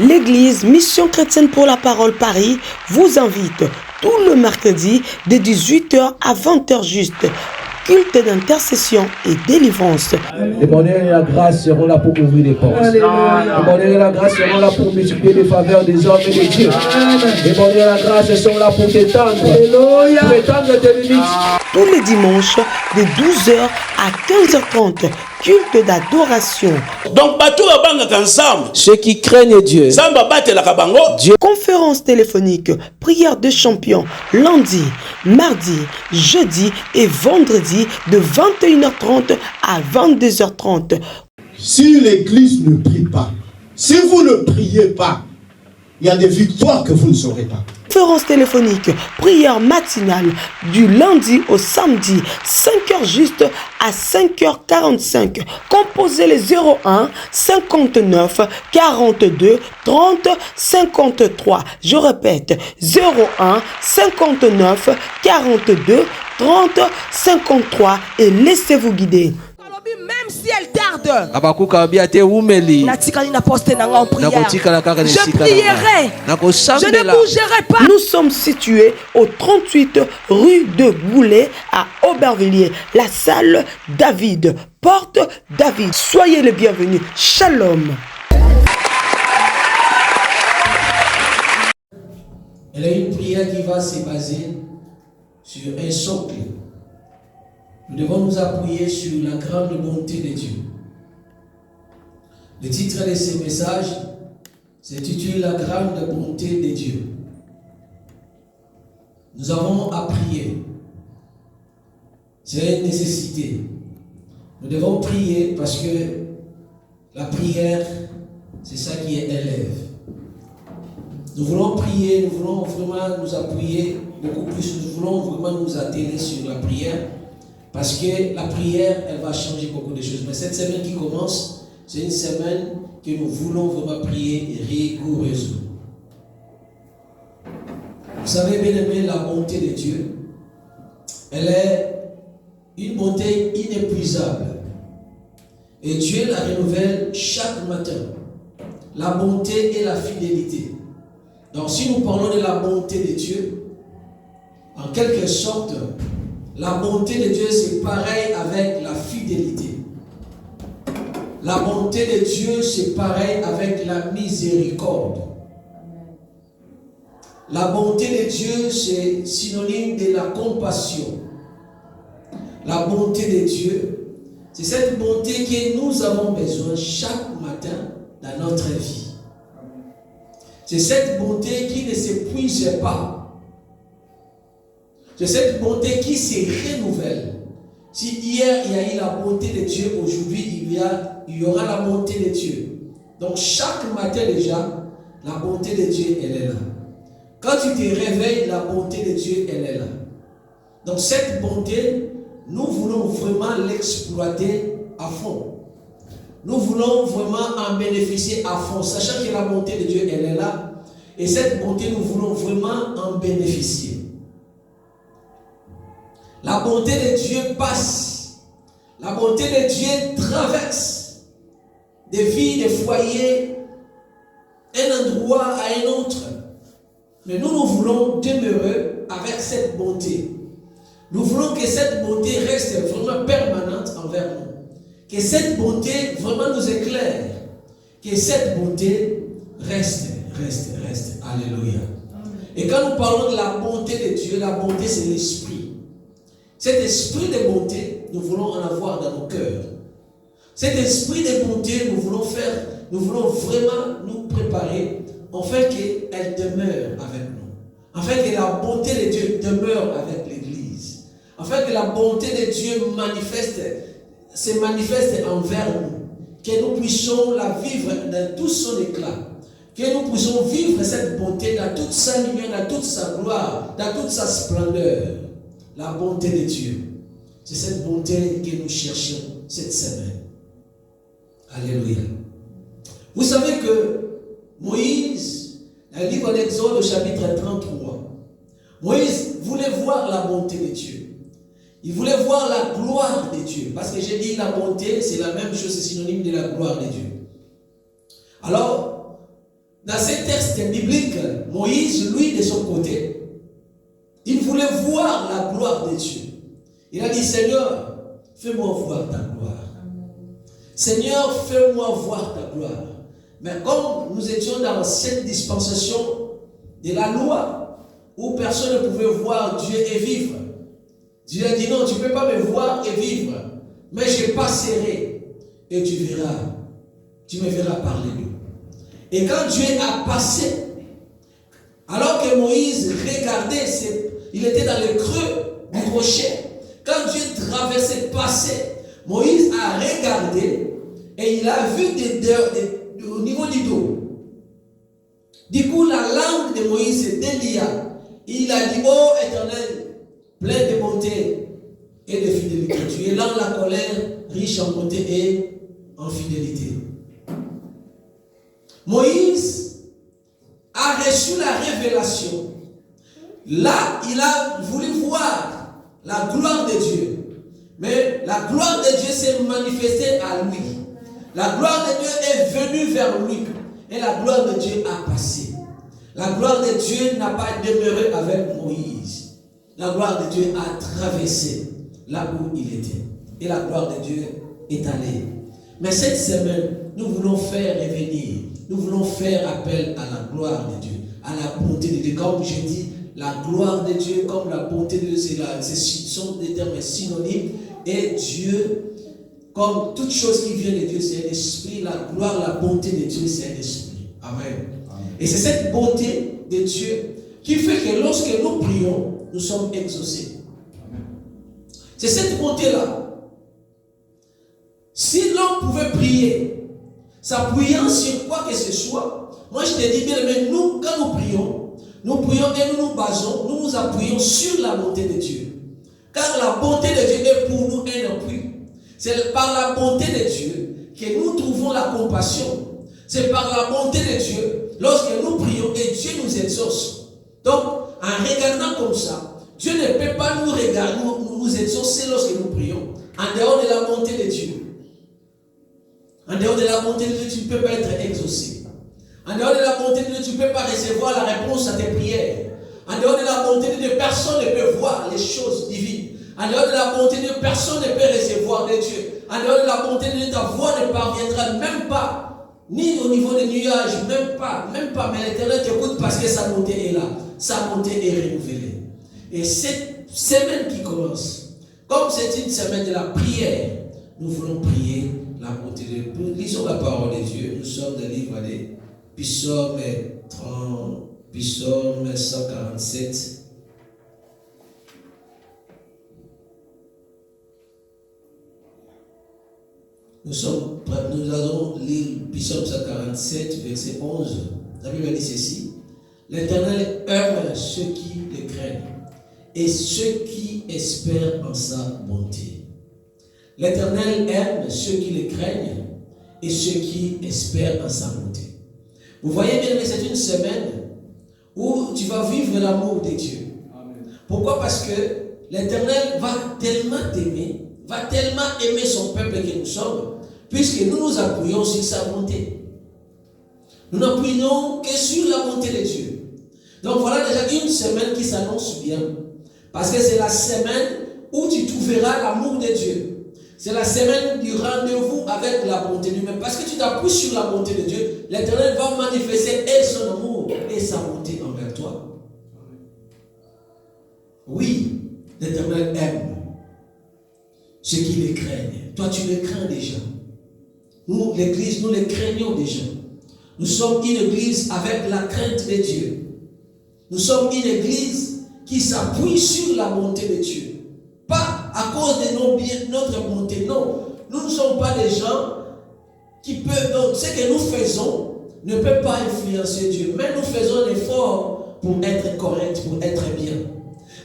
L'église Mission Chrétienne pour la Parole Paris vous invite tout le mercredi de 18h à 20h juste. Culte d'intercession et délivrance. Le bonheur et la grâce seront là pour ouvrir les portes. Le bonheur et la grâce seront là pour multiplier les faveurs des hommes et des dieux. Le bonheur et la grâce sont là pour t'étendre. Pour étendre tes limites. Tous les dimanches de 12h à 15h30. Culte d'adoration. Donc, ensemble. Ceux qui craignent Dieu. Dieu. Conférence téléphonique, prière de champions, lundi, mardi, jeudi et vendredi de 21h30 à 22h30. Si l'église ne prie pas, si vous ne priez pas, il y a des victoires que vous ne saurez pas. Conférence téléphonique, prière matinale du lundi au samedi, 5h juste à 5h45. Composez les 01 59 42 30 53. Je répète, 01 59 42 30 53 et laissez-vous guider. Même si elle tarde, je prierai, je ne bougerai pas. Nous sommes situés au 38 rue de Goulet à Aubervilliers, la salle David, porte David. Soyez les bienvenus. Shalom. Elle a une prière qui va se baser sur un socle. Nous devons nous appuyer sur la grande bonté de Dieu. Le titre de ce message s'intitule La grande bonté de Dieu. Nous avons à prier. C'est une nécessité. Nous devons prier parce que la prière, c'est ça qui élève. Nous voulons prier, nous voulons vraiment nous appuyer beaucoup plus. Nous voulons vraiment nous atteler sur la prière. Parce que la prière, elle va changer beaucoup de choses. Mais cette semaine qui commence, c'est une semaine que nous voulons vraiment prier rigoureusement. Vous savez, bien aimé, la bonté de Dieu, elle est une bonté inépuisable. Et Dieu la renouvelle chaque matin. La bonté et la fidélité. Donc si nous parlons de la bonté de Dieu, en quelque sorte, la bonté de Dieu, c'est pareil avec la fidélité. La bonté de Dieu, c'est pareil avec la miséricorde. La bonté de Dieu, c'est synonyme de la compassion. La bonté de Dieu, c'est cette bonté que nous avons besoin chaque matin dans notre vie. C'est cette bonté qui ne s'épuise pas. C'est cette bonté qui se renouvelle. Si hier il y a eu la bonté de Dieu, aujourd'hui il y aura la bonté de Dieu. Donc chaque matin déjà, la bonté de Dieu, elle est là. Quand tu te réveilles, la bonté de Dieu, elle est là. Donc cette bonté, nous voulons vraiment l'exploiter à fond. Nous voulons vraiment en bénéficier à fond, sachant que la bonté de Dieu, elle est là. Et cette bonté, nous voulons vraiment en bénéficier. La bonté de Dieu passe. La bonté de Dieu traverse des vies, des foyers, un endroit à un autre. Mais nous voulons demeurer avec cette bonté. Nous voulons que cette bonté reste vraiment permanente envers nous. Que cette bonté vraiment nous éclaire. Que cette bonté reste. Alléluia. Et quand nous parlons de la bonté de Dieu, la bonté c'est l'esprit. Cet esprit de bonté, nous voulons en avoir dans nos cœurs. Cet esprit de bonté, nous voulons vraiment nous préparer, afin qu'elle demeure avec nous. Afin que la bonté de Dieu demeure avec l'Église. Afin que la bonté de Dieu se manifeste envers nous. Que nous puissions la vivre dans tout son éclat. Que nous puissions vivre cette bonté dans toute sa lumière, dans toute sa gloire, dans toute sa splendeur. La bonté de Dieu. C'est cette bonté que nous cherchons cette semaine. Alléluia. Vous savez que Moïse, dans le livre d'Exode au chapitre 33, Moïse voulait voir la bonté de Dieu. Il voulait voir la gloire de Dieu. Parce que j'ai dit la bonté, c'est la même chose, c'est synonyme de la gloire de Dieu. Alors, Dans ces textes bibliques, Moïse, lui, de son côté, il voulait voir la gloire de Dieu. Il a dit, Seigneur, fais-moi voir ta gloire. Seigneur, fais-moi voir ta gloire. Mais comme nous étions dans cette dispensation de la loi, où personne ne pouvait voir Dieu et vivre, Dieu a dit, non, tu ne peux pas me voir et vivre, mais je passerai et tu verras. Tu me verras parler d'eux. Et quand Dieu a passé, alors que Moïse regardait, il était dans le creux du rocher. Quand Dieu traversait, passait, Moïse a regardé et il a vu au niveau du dos. Du coup, la langue de Moïse se délia. Il a dit, oh Éternel, plein de bonté et de fidélité. Tu es lent la colère, riche en bonté et en fidélité. Moïse a reçu la révélation. Là, il a voulu voir la gloire de Dieu. Mais la gloire de Dieu s'est manifestée à lui. La gloire de Dieu est venue vers lui. Et la gloire de Dieu a passé. La gloire de Dieu n'a pas demeuré avec Moïse. La gloire de Dieu a traversé là où il était. Et la gloire de Dieu est allée. Mais cette semaine, nous voulons faire revenir. Nous voulons faire appel à la gloire de Dieu, à la bonté de Dieu. Comme je dis, la gloire de Dieu, comme la bonté de Dieu, ce sont des termes synonymes. Et Dieu, comme toute chose qui vient de Dieu, c'est un esprit. La gloire, la bonté de Dieu, c'est un esprit. Amen. Et c'est cette bonté de Dieu qui fait que lorsque nous prions, nous sommes exaucés. C'est cette bonté-là. Si l'homme pouvait prier, s'appuyant sur quoi que ce soit, moi je te dis bien, mais nous, quand nous prions et nous nous basons, nous nous appuyons sur la bonté de Dieu. Car la bonté de Dieu est pour nous un appui. C'est par la bonté de Dieu que nous trouvons la compassion. C'est par la bonté de Dieu, lorsque nous prions et Dieu nous exauce. Donc, en regardant comme ça, Dieu ne peut pas nous regarder, nous exaucer lorsque nous prions, en dehors de la bonté de Dieu. En dehors de la bonté de Dieu, tu ne peux pas être exaucé. En dehors de la bonté de Dieu, tu ne peux pas recevoir la réponse à tes prières. En dehors de la bonté de Dieu, personne ne peut voir les choses divines. En dehors de la bonté de Dieu, personne ne peut recevoir de Dieu. En dehors de la bonté de Dieu, ta voix ne parviendra même pas, ni au niveau des nuages, même pas. Mais l'Éternel t'écoute parce que sa bonté est là. Sa bonté est renouvelée. Et cette semaine qui commence, comme c'est une semaine de la prière, nous voulons prier la bonté de Dieu. Lisons la parole de Dieu. Nous sommes dans le livre des Psaumes 30, Psaume 147. Nous allons lire Psaume 147, verset 11. La Bible dit ceci. L'Éternel aime ceux qui le craignent et ceux qui espèrent en sa bonté. L'Éternel aime ceux qui le craignent et ceux qui espèrent en sa bonté. Vous voyez bien que c'est une semaine où tu vas vivre l'amour de Dieu. Amen. Pourquoi? Parce que l'Éternel va tellement t'aimer, va tellement aimer son peuple que nous sommes, puisque nous nous appuyons sur sa bonté. Nous n'appuyons que sur la bonté de Dieu. Donc voilà déjà une semaine qui s'annonce bien. Parce que c'est la semaine où tu trouveras l'amour de Dieu. C'est la semaine du rendez-vous avec la bonté de Dieu. Parce que tu t'appuies sur la bonté de Dieu, l'Éternel va manifester et son amour et sa bonté envers toi. Oui, l'Éternel aime ceux qui les craignent. Toi, tu les crains déjà. Nous, l'Église, nous les craignons déjà. Nous sommes une Église avec la crainte de Dieu. Nous sommes une Église qui s'appuie sur la bonté de Dieu. Pas à cause de notre bonté, non. Nous ne sommes pas des gens qui peuvent... Donc, ce que nous faisons ne peut pas influencer Dieu. Mais nous faisons un effort pour être corrects, pour être bien.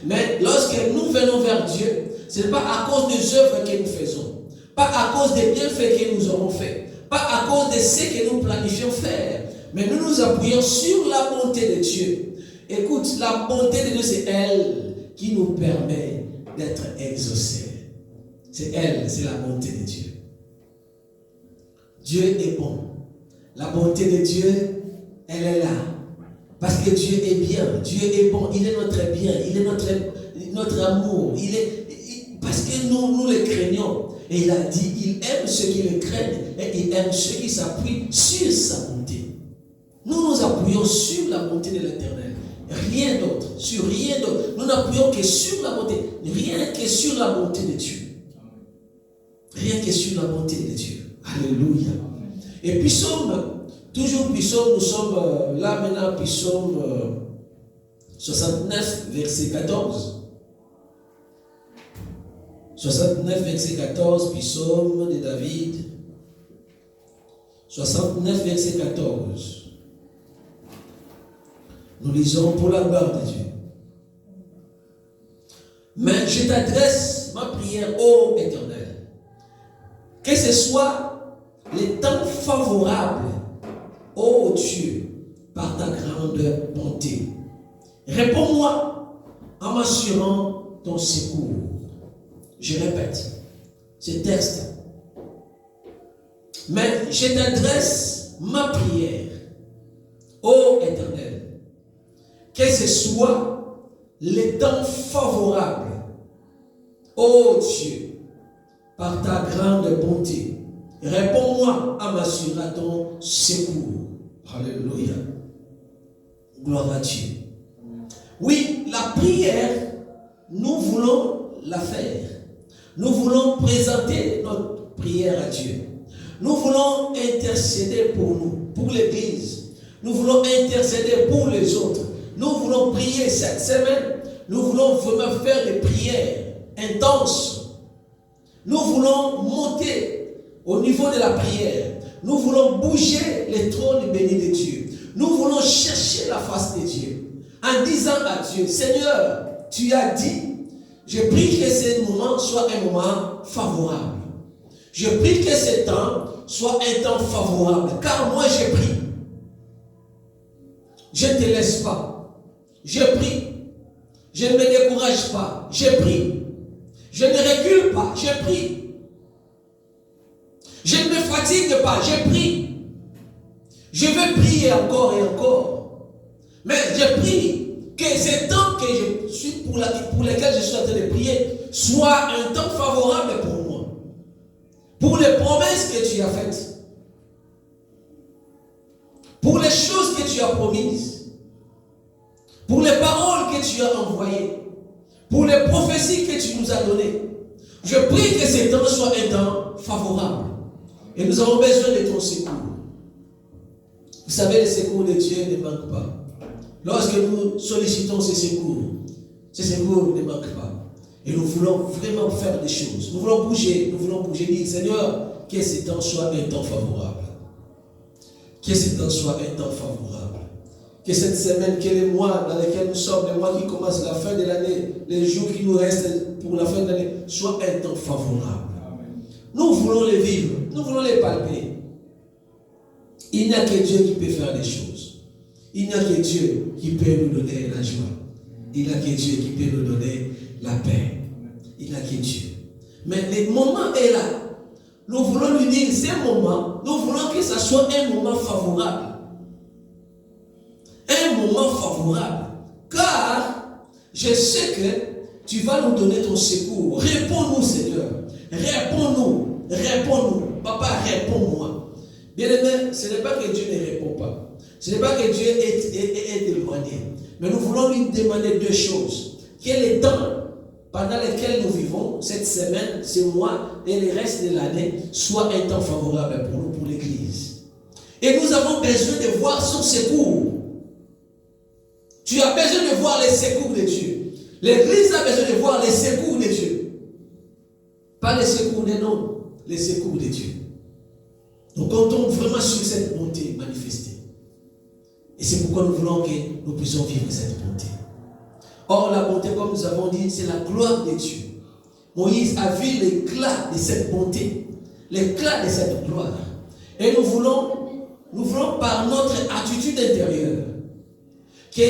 Mais lorsque nous venons vers Dieu, ce n'est pas à cause des œuvres que nous faisons. Pas à cause des bienfaits que nous aurons faits. Pas à cause de ce que nous planifions faire. Mais nous nous appuyons sur la bonté de Dieu. Écoute, la bonté de Dieu, c'est elle qui nous permet d'être exaucés. C'est elle, c'est la bonté de Dieu. Dieu est bon. La bonté de Dieu elle est là. Parce que Dieu est bien, Dieu est bon, il est notre bien, il est notre amour, parce que nous le craignons. Et il a dit, il aime ceux qui le craignent et il aime ceux qui s'appuient sur sa bonté. Nous nous appuyons sur la bonté de l'Éternel. Rien d'autre, sur rien d'autre. Nous n'appuyons que sur la bonté, rien que sur la bonté de Dieu. Rien que sur la bonté de Dieu. Alléluia. Et puis toujours psaume, nous sommes là maintenant, psaume 69, verset 14. 69, verset 14, psaume de David. 69, verset 14. Nous lisons pour la gloire de Dieu. Mais je t'adresse ma prière, ô Éternel. Que ce soit les temps favorables, ô Dieu, par ta grande bonté. Réponds-moi en m'assurant ton secours. Je répète ce texte. Mais je t'adresse ma prière, ô Éternel. Que ce soit les temps favorables, ô Dieu, par ta grande bonté. Réponds-moi en m'assurant ton secours. Alléluia. Gloire à Dieu. Oui, la prière, nous voulons la faire. Nous voulons présenter notre prière à Dieu. Nous voulons intercéder pour nous, pour l'Église. Nous voulons intercéder pour les autres. Nous voulons prier cette semaine. Nous voulons vraiment faire des prières intenses. Nous voulons monter au niveau de la prière. Nous voulons bouger les trônes bénis de Dieu. Nous voulons chercher la face de Dieu. En disant à Dieu, Seigneur, tu as dit, je prie que ce moment soit un moment favorable. Je prie que ce temps soit un temps favorable. Car moi je prie. Je ne te laisse pas. Je prie. Je ne me décourage pas. Je prie. Je ne recule pas. Je prie. Je ne me fatigue pas. Je prie. Je veux prier encore et encore. Mais je prie que ces temps que je suis pour lesquels je suis en train de prier soit un temps favorable pour moi. Pour les promesses que tu as faites. Pour les choses que tu as promises. Pour les paroles que tu as envoyées. Pour les prophéties que tu nous as données. Je prie que ces temps soient un temps favorable. Et nous avons besoin de ton secours. Vous savez, le secours de Dieu ne manque pas. Lorsque nous sollicitons ces secours ne manquent pas. Et nous voulons vraiment faire des choses. Nous voulons bouger, dire, Seigneur, que ce temps soit un temps favorable. Que ce temps soit un temps favorable. Que cette semaine, que les mois dans lesquels nous sommes, les mois qui commencent la fin de l'année, les jours qui nous restent pour la fin de l'année, soient un temps favorable. Nous voulons les vivre, nous voulons les palper. Il n'y a que Dieu qui peut faire les choses. Il n'y a que Dieu qui peut nous donner la joie. Il n'y a que Dieu qui peut nous donner la paix. Il n'y a que Dieu. Mais le moment est là. Nous voulons lui dire, ce moment, nous voulons que ce soit un moment favorable. Un moment favorable. Car je sais que tu vas nous donner ton secours. Réponds-nous, Seigneur. Réponds-nous. Réponds-nous. Papa, réponds-moi. Bien-aimé, ce n'est pas que Dieu ne répond pas. Ce n'est pas que Dieu est éloigné. Mais nous voulons lui demander deux choses. Que les temps pendant lesquels nous vivons, cette semaine, ce mois et le reste de l'année, soit un temps favorable pour nous, pour l'Église. Et nous avons besoin de voir son secours. Tu as besoin de voir les secours de Dieu. L'Église a besoin de voir les secours de Dieu. Pas les secours des hommes, les secours de Dieu. Nous comptons vraiment sur cette bonté manifestée. Et c'est pourquoi nous voulons que nous puissions vivre cette bonté. Or, la bonté, comme nous avons dit, c'est la gloire de Dieu. Moïse a vu l'éclat de cette bonté, l'éclat de cette gloire. Et nous voulons par notre attitude intérieure, que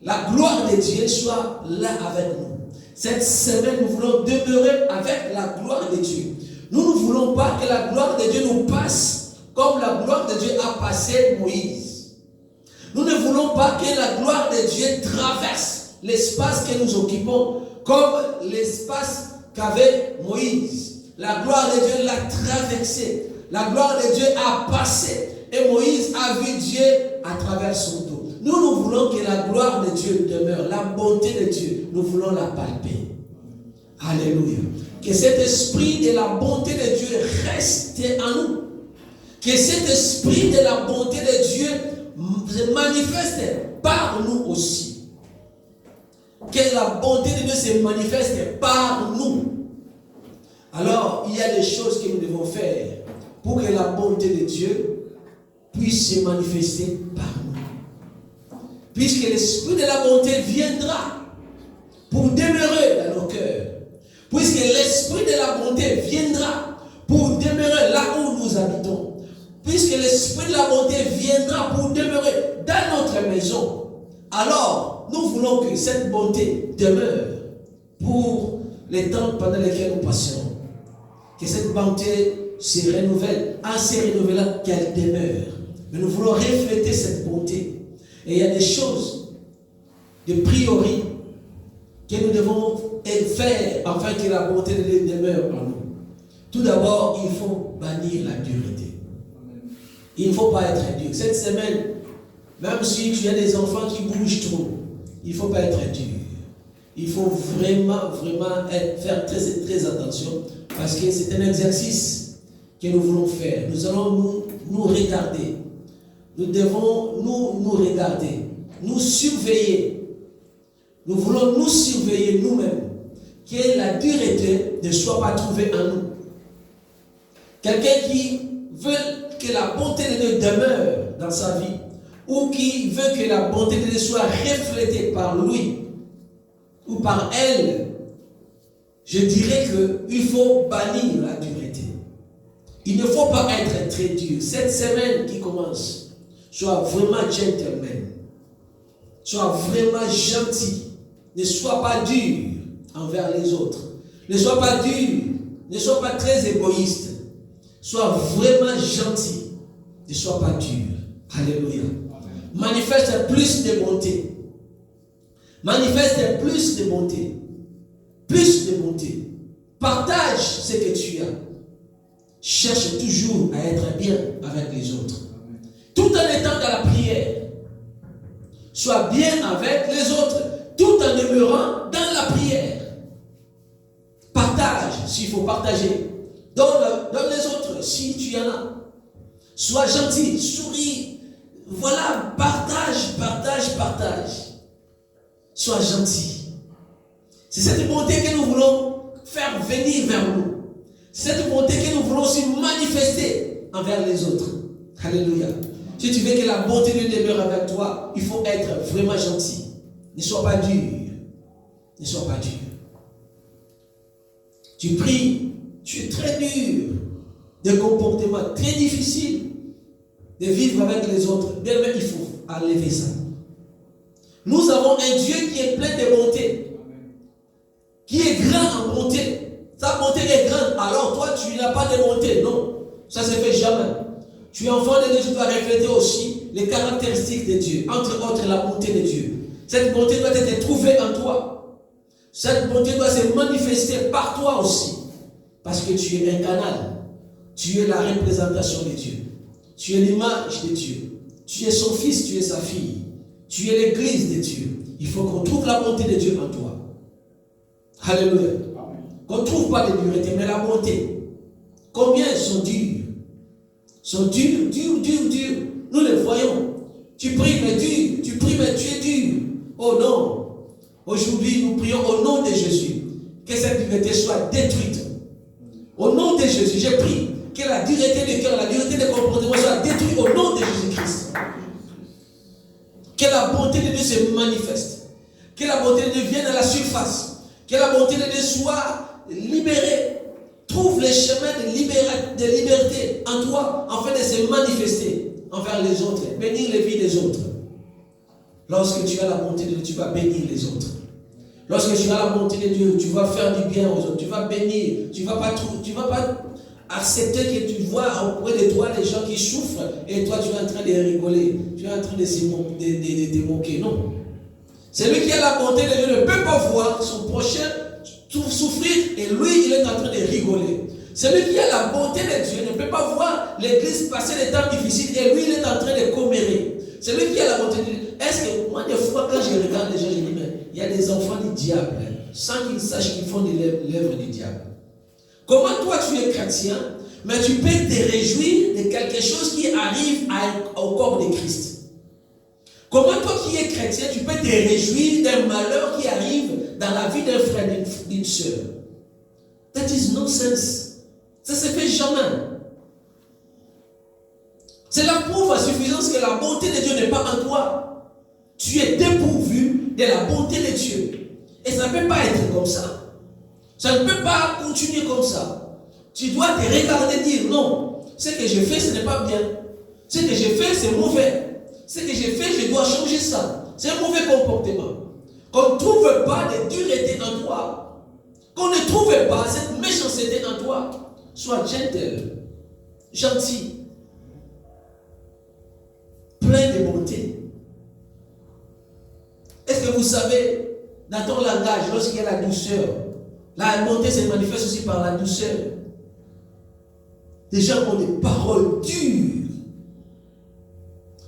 la gloire de Dieu soit là avec nous. Cette semaine, nous voulons demeurer avec la gloire de Dieu. Nous ne voulons pas que la gloire de Dieu nous passe comme la gloire de Dieu a passé Moïse. voulons pas que la gloire de Dieu traverse l'espace que nous occupons comme l'espace qu'avait Moïse. La gloire de Dieu l'a traversé. La gloire de Dieu a passé. Et Moïse a vu Dieu à travers son dos. Nous voulons que la gloire de Dieu demeure. La bonté de Dieu, nous voulons la palper. Alléluia. Que cet esprit de la bonté de Dieu reste en nous. Que cet esprit de la bonté de Dieu se manifeste par nous aussi. Que la bonté de Dieu se manifeste par nous. Alors, il y a des choses que nous devons faire pour que la bonté de Dieu puisse se manifester par nous. Puisque l'esprit de la bonté viendra pour demeurer dans nos cœurs. Puisque l'esprit de la bonté viendra pour demeurer là où nous habitons. Puisque l'esprit de la bonté viendra pour demeurer dans notre maison. Alors, nous voulons que cette bonté demeure pour les temps pendant lesquels nous passons. Que cette bonté se renouvelle. En se renouvelant, qu'elle demeure. Mais nous voulons refléter cette bonté. Et il y a des choses, des priorités que nous devons faire afin que la bonté de Dieu demeure en nous. Tout d'abord, il faut bannir la dureté. Il ne faut pas être dur. Cette semaine, même si tu as des enfants qui bougent trop, il ne faut pas être dur. Il faut vraiment faire très attention parce que c'est un exercice que nous voulons faire. Nous allons nous regarder. Nous devons nous regarder, nous surveiller. Nous voulons nous surveiller nous-mêmes. Que la dureté ne soit pas trouvée en nous. Quelqu'un qui veut que la bonté de Dieu demeure dans sa vie, ou qui veut que la bonté de Dieu soit reflétée par lui, ou par elle, je dirais qu'il faut bannir la dureté. Il ne faut pas être très dur. Cette semaine qui commence, sois vraiment gentleman. Sois vraiment gentil. Ne sois pas dur envers les autres. Ne sois pas dur. Ne sois pas très égoïste. Sois vraiment gentil. Ne sois pas dur. Alléluia. Manifeste plus de bonté. Manifeste plus de bonté. Plus de bonté. Partage ce que tu as. Cherche toujours à être bien avec les autres. Tout en étant dans la prière. Sois bien avec les autres. Tout en demeurant dans la prière. Partage s'il faut partager. Donne les autres si tu en as. Sois gentil, souris. Voilà, partage. Sois gentil. C'est cette bonté que nous voulons faire venir vers nous. C'est cette bonté que nous voulons aussi manifester envers les autres. Alléluia. Si tu veux que la bonté de Dieu demeure avec toi, il faut être vraiment gentil. Ne sois pas dur. Ne sois pas dur. Tu pries, tu es très dur. Des comportements très difficiles de vivre avec les autres. Bien, mais il faut enlever ça. Nous avons un Dieu qui est plein de bonté. Qui est grand en bonté. Sa bonté est grande. Alors toi, tu n'as pas de bonté. Non. Ça ne se fait jamais. Tu es enfant de Dieu, tu dois refléter aussi les caractéristiques de Dieu. Entre autres, la bonté de Dieu. Cette bonté doit être trouvée en toi. Cette bonté doit se manifester par toi aussi. Parce que tu es un canal. Tu es la représentation de Dieu. Tu es l'image de Dieu. Tu es son fils, tu es sa fille. Tu es l'église de Dieu. Il faut qu'on trouve la bonté de Dieu en toi. Alléluia. Qu'on ne trouve pas de dureté, mais la bonté. Combien sont durs? Sont durs. Nous les voyons. Tu pries, mais dur. Tu pries, mais tu es dur. Oh non. Aujourd'hui, nous prions au nom de Jésus. Que cette dureté soit détruite. Au nom de Jésus, j'ai prié que la dureté de cœur, la dureté de comportement soit détruite au nom de Jésus-Christ. Que la bonté de Dieu se manifeste. Que la bonté de Dieu vienne à la surface. Que la bonté de Dieu soit libérée. Trouve les chemins de liberté en toi, afin de se manifester envers les autres. Bénir les vies des autres. Lorsque tu as la bonté de Dieu, tu vas bénir les autres. Lorsque tu as la bonté de Dieu, tu vas faire du bien aux autres. Tu vas bénir. Tu vas pas accepter que tu vois auprès de toi des gens qui souffrent et toi tu es en train de rigoler, tu es en train de te moquer. Non. Celui qui a la bonté de Dieu ne peut pas voir son prochain souffrir et lui il est en train de rigoler. Celui qui a la bonté de Dieu ne peut pas voir l'église passer des temps difficiles et lui il est en train de commérer. Celui qui a la bonté de Dieu, est-ce que moi des fois quand je regarde les gens, je dis mais il y a des enfants du diable sans qu'ils sachent qu'ils font de l'œuvre du diable. Comment toi tu es chrétien, mais tu peux te réjouir de quelque chose qui arrive au corps de Christ? Comment toi qui es chrétien, tu peux te réjouir d'un malheur qui arrive dans la vie d'un frère, d'une soeur? That is nonsense. Ça ne se fait jamais. C'est la preuve à suffisance que la bonté de Dieu n'est pas en toi. Tu es dépourvu de la bonté de Dieu. Et ça ne peut pas être comme ça. Ça ne peut pas continuer comme ça. Tu dois te regarder et dire non, ce que je fais, ce n'est pas bien. Ce que je fais, c'est mauvais. Ce que j'ai fait, je dois changer ça. C'est un mauvais comportement. Qu'on ne trouve pas de dureté en toi. Qu'on ne trouve pas cette méchanceté en toi. Sois gentle, gentil, plein de bonté. Est-ce que vous savez, dans ton langage, lorsqu'il y a la douceur, la bonté se manifeste aussi par la douceur. Les gens ont des paroles dures.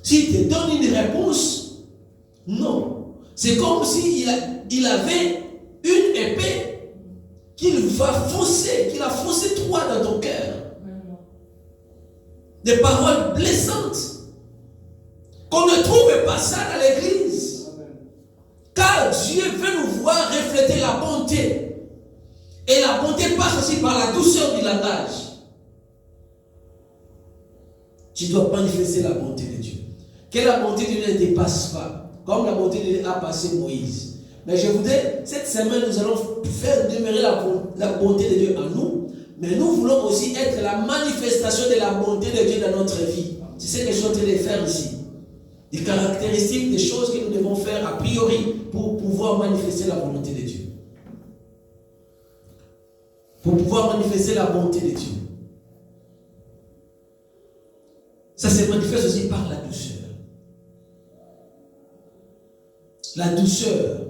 S'il te donne une réponse, non. C'est comme s'il avait une épée qu'il va foncer, qu'il a foncé droit dans ton cœur. Des paroles blessantes. Qu'on ne trouve pas ça dans l'église. Car Dieu veut nous voir refléter la bonté. Et la bonté passe aussi par la douceur du langage. Tu dois manifester la bonté de Dieu. Que la bonté de Dieu ne dépasse pas, comme la bonté de Dieu a passé Moïse. Mais je voudrais, cette semaine, nous allons faire demeurer la bonté de Dieu en nous, mais nous voulons aussi être la manifestation de la bonté de Dieu dans notre vie. C'est ce que je suis en train de faire ici. Des caractéristiques, des choses que nous devons faire a priori pour pouvoir manifester la volonté de Dieu. Pour pouvoir manifester la bonté de Dieu. Ça se manifeste aussi par la douceur. La douceur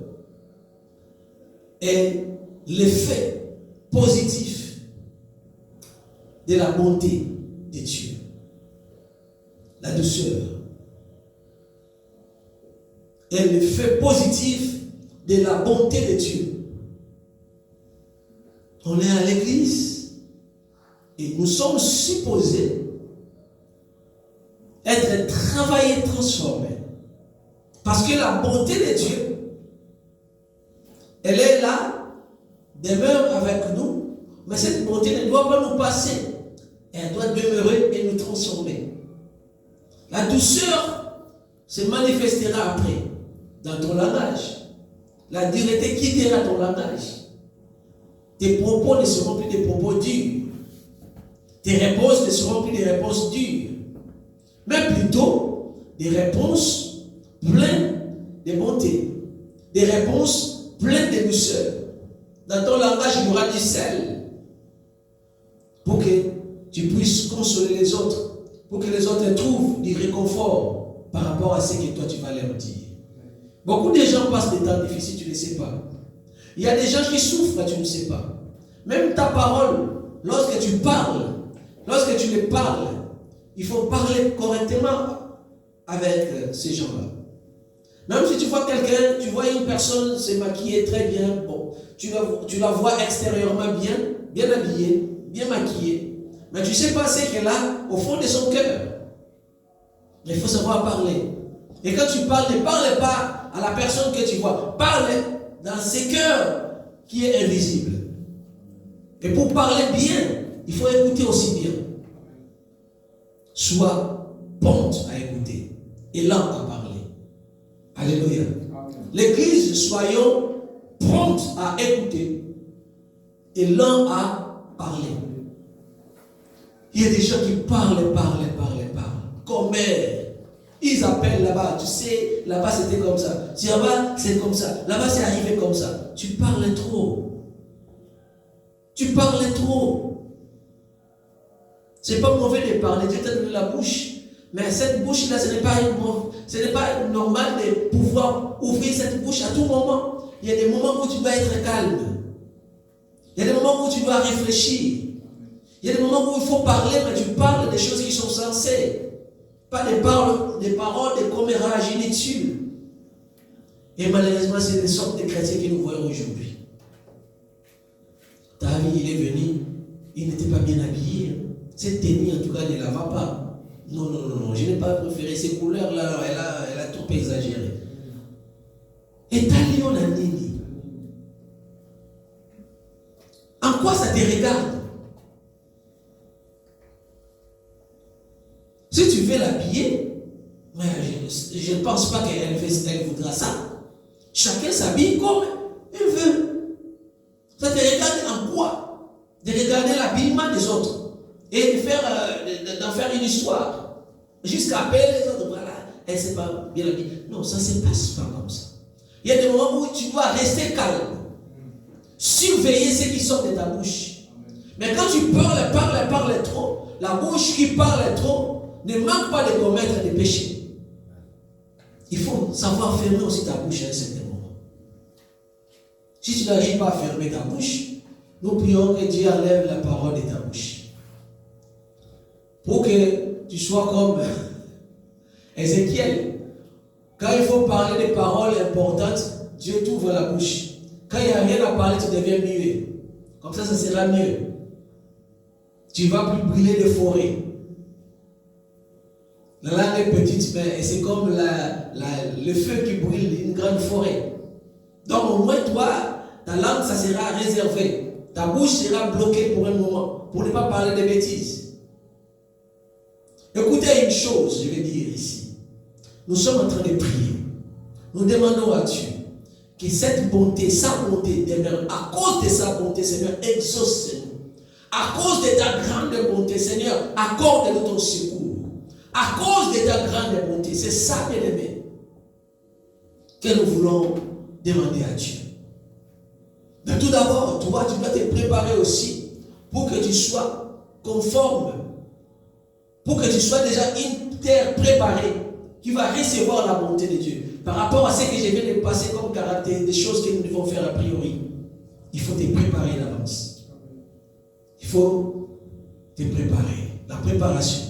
est l'effet positif de la bonté de Dieu. La douceur est l'effet positif de la bonté de Dieu. On est à l'église et nous sommes supposés être travaillés, transformés. Parce que la bonté de Dieu, elle est là, demeure avec nous, mais cette bonté ne doit pas nous passer. Elle doit demeurer et nous transformer. La douceur se manifestera après, dans ton langage. La dureté quittera ton langage. Tes propos ne seront plus des propos durs. Tes réponses ne seront plus des réponses dures. Mais plutôt des réponses pleines de bonté, des réponses pleines de douceur. Dans ton langage, il y aura du sel pour que tu puisses consoler les autres, pour que les autres trouvent du réconfort par rapport à ce que toi tu vas leur dire. Beaucoup de gens passent des temps difficiles, tu ne sais pas. Il y a des gens qui souffrent, tu ne sais pas. Même ta parole, lorsque tu parles, lorsque tu les parles, il faut parler correctement avec ces gens-là. Même si tu vois quelqu'un, tu vois une personne se maquiller très bien, bon, tu la vois extérieurement bien habillée, bien maquillée, mais tu ne sais pas ce qu'elle a au fond de son cœur. Il faut savoir parler. Et quand tu parles, ne parle pas à la personne que tu vois, parle dans ce cœur qui est invisible. Et pour parler bien, il faut écouter aussi bien. Sois prompte à écouter et lent à parler. Alléluia. L'église, soyons promptes à écouter et lents à parler. Il y a des gens qui parlent. Comme ils appellent là-bas, tu sais, là-bas c'était comme ça. Si là-bas c'est comme ça, là-bas c'est arrivé comme ça. Tu parles trop. C'est pas mauvais de parler, Dieu t'a donné la bouche. Mais cette bouche-là, ce n'est pas normal de pouvoir ouvrir cette bouche à tout moment. Il y a des moments où tu dois être calme. Il y a des moments où tu dois réfléchir. Il y a des moments où il faut parler, mais tu parles des choses qui sont sensées. Pas des paroles de commérage inutiles. Et malheureusement, c'est des sortes de chrétiens que nous voyons aujourd'hui. David, il est venu, il n'était pas bien habillé. Cette tenue, en tout cas, ne la va pas. Non, je n'ai pas préféré ces couleurs-là, elle a trop exagéré. Et Talion a nini. En quoi ça te regarde? Si tu veux l'habiller, mais je ne pense pas qu'elle voudra ça. Chacun s'habille comme il veut. Ça te regarde en quoi? De regarder l'habillement des autres et d'en faire une histoire. Jusqu'à appeler les autres, voilà, elle ne s'est pas bien habillée. Non, ça ne se passe pas comme ça. Il y a des moments où tu dois rester calme. Surveiller ce qui sort de ta bouche. Mais quand tu parles trop, la bouche qui parle trop ne manque pas de commettre des péchés. Il faut savoir fermer aussi ta bouche à un certain moment. Si tu n'arrives pas à fermer ta bouche, nous prions que Dieu enlève la parole de ta bouche. Pour que tu sois comme Ézéchiel. Quand il faut parler des paroles importantes, Dieu t'ouvre la bouche. Quand il n'y a rien à parler, tu deviens muet. Comme ça sera mieux. Tu ne vas plus brûler de forêt. La langue est petite, mais c'est comme le feu qui brûle une grande forêt. Donc au moins toi, ta langue, ça sera réservé. Ta bouche sera bloquée pour un moment, pour ne pas parler de bêtises. Écoutez une chose, je vais dire ici. Nous sommes en train de prier. Nous demandons à Dieu que cette bonté, sa bonté demeure. À cause de sa bonté, Seigneur, exauce-nous. À cause de ta grande bonté, Seigneur, accorde-nous ton secours. À cause de ta grande bonté, c'est ça, bien-aimé, que nous voulons demander à Dieu. Mais tout d'abord, toi, tu dois te préparer aussi pour que tu sois conforme, pour que tu sois déjà une terre préparée qui va recevoir la bonté de Dieu. Par rapport à ce que je viens de passer comme caractère, des choses que nous devons faire a priori, il faut te préparer d'avance. Il faut te préparer. La préparation.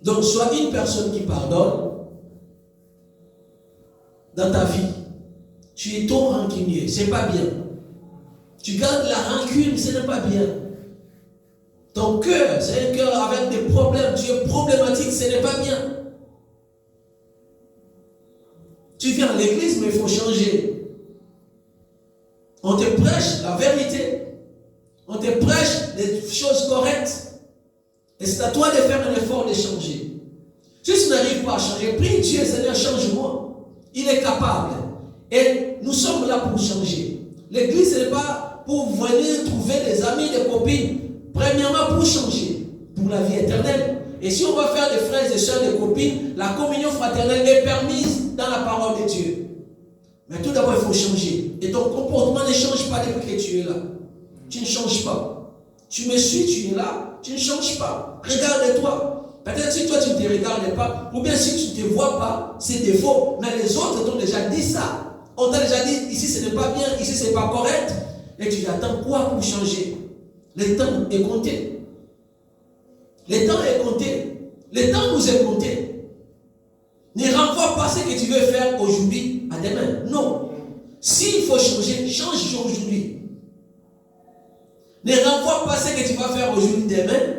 Donc, sois une personne qui pardonne dans ta vie. Tu es trop rancunier, c'est pas bien. Tu gardes la rancune, ce n'est pas bien. Ton cœur, c'est un cœur avec des problèmes. Tu es problématique, ce n'est pas bien. Tu viens à l'église, mais il faut changer. On te prêche la vérité. On te prêche des choses correctes. Et c'est à toi de faire un effort de changer. Si tu n'arrives pas à changer, prie Dieu, Seigneur, change-moi. Il est capable. Et nous sommes là pour changer. L'église, ce n'est pas pour venir trouver des amis, des copines. Premièrement, pour changer, pour la vie éternelle. Et si on va faire des frères et sœurs, des copines, la communion fraternelle est permise dans la parole de Dieu. Mais tout d'abord, il faut changer. Et ton comportement ne change pas depuis que tu es là. Tu ne changes pas. Tu me suis, tu es là, tu ne changes pas. Regarde-toi. Peut-être si toi tu ne te regardes pas, ou bien si tu ne te vois pas, c'est défaut. Mais les autres t'ont déjà dit ça. On t'a déjà dit, ici ce n'est pas bien, ici ce n'est pas correct. Et tu attends quoi pour changer? Le temps est compté. Le temps est compté. Le temps nous est compté. Ne renvoie pas ce que tu veux faire aujourd'hui à demain. Non. S'il faut changer, change aujourd'hui. Ne renvoie pas ce que tu vas faire aujourd'hui, demain.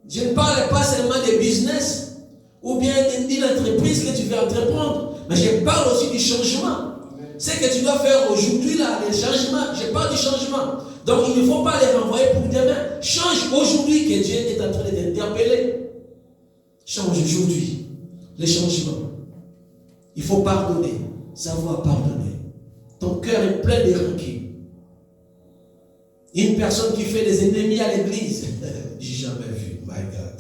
Je ne parle pas seulement de business ou bien d'une entreprise que tu veux entreprendre, mais je parle aussi du changement. Ce que tu dois faire aujourd'hui, là, les changements, je parle du changement. Donc il ne faut pas les renvoyer pour demain. Change aujourd'hui que Dieu est en train de t'interpeller. Change aujourd'hui. Les changements. Il faut pardonner. Savoir pardonner. Ton cœur est plein de rancune. Une personne qui fait des ennemis à l'église. J'ai jamais vu. My God.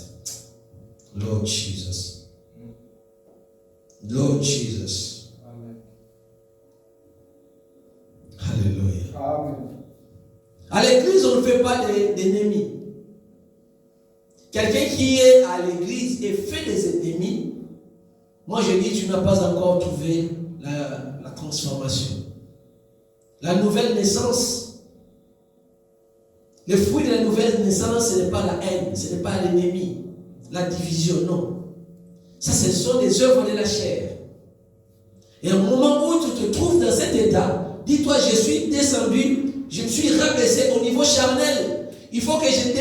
Lord Jesus. Lord Jesus. Amen. Alléluia. Amen. À l'église, on ne fait pas d'ennemis. Quelqu'un qui est à l'église et fait des ennemis, moi je dis, tu n'as pas encore trouvé la transformation. La nouvelle naissance, le fruit de la nouvelle naissance, ce n'est pas la haine, ce n'est pas l'ennemi, la division, non. Ça, ce sont des œuvres de la chair. Et au moment où tu te trouves dans cet état, dis-toi, je suis descendu, je me suis rabaissé au niveau charnel. Il faut que je me